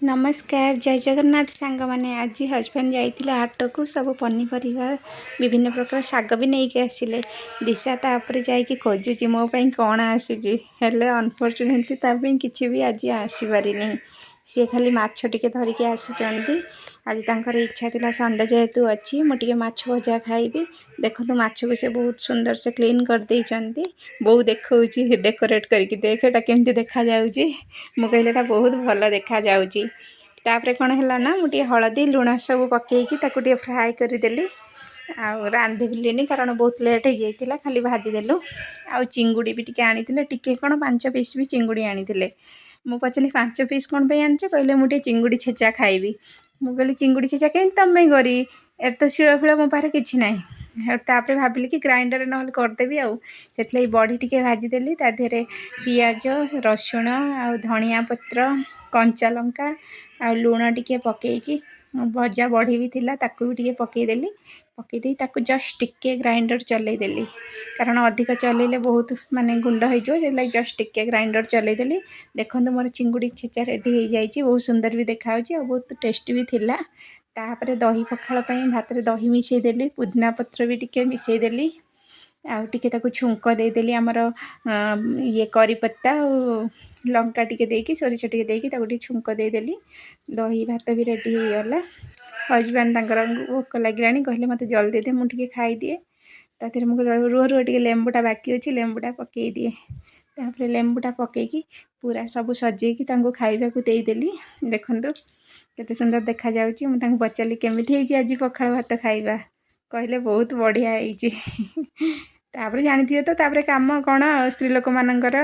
नमस्कार जय जगन्नाथ सांग मैंने आज हजबैंड जाइए हाट को सब पनीपरिया विभिन्न प्रकार शाग भी नहीं आसिले दिशा तापर जाकि खोजुची मोपाई कौन आसी अनफर्चुनेटली किसी भी आज आसपारे सी खाली माछ टे धरिकी आसी आज तर इच्छा थी संडे जेहेतु अच्छी मुझे माछ भजा खाइबी देखो माछ को से बहुत सुंदर से क्लीन करदे बहु देखा डेकोरेट करके देखा केमती देखा मुझे बहुत भल देखा तापर कौन है ना मुझे हलदी लुण सब पकईकी फ्राए करदेली आउ रांधिली कारण बहुत लेट हो जाता खाली भाजीदेलु आउ चिंगुड़ी भी टी आनी टे कौन 5 पीस भी चिंगुड़ी आनी मु पचारि 5 पीस कौन पे आनी कहले मुझे चिंगुड़ी छेचा खाइबी मुझे चिंगुड़ी छेचा कहीं तुम करी ए तो शिल फिल मो पाखे किसी ना तापर भाविली कि ग्राइंडर ना करदेवी आउ बड़ी टी भाजीदेली तादेह पियाज रसुण आ धनिया पत्र कंचा लंका आ लुण टी पकईकी भजा बढ़ी भी थिला ताकू भी टी पकईदेली पकईदे ताकू जस्ट टिके ग्राइंडर चलईदेली कारण अधिक चलैले बहुत माने गुंड हो जस्ट टिके ग्राइंडर चलईदेली देखो मोर चिंगुड़ी छेचा रेडी हो जाए बहुत सुंदर भी देखा बहुत टेस्टी भी थिला तापर दही पखाल भात में दही मिसईदेली पुदीना पत्र भी टी मिसईदेली आउ टिके ताकू छुंक देदेली आमर ये करी पत्ता लंका टिके देकी सोरिष टिके देकी ताकू टिके छुंक देदेली दही भात भी रेडी हो गला हजबैंड भोक लगे कहले मत जल्दी दे मुझे खाईदिए तातिर मुझे रुह रुह टे लेंबूटा बाकी अच्छी लेंबूटा पकई दिए तापर लेंबूटा पकईकी पूरा सब सजेकी खाइबा को देदेली देखु केते सुंदर देखा जाउची मु पचारि केमिति आज पखाल भात खाइबा कहले बहुत बढ़िया तापर जानी तो तापर काम कौन स्त्री लोक मानकर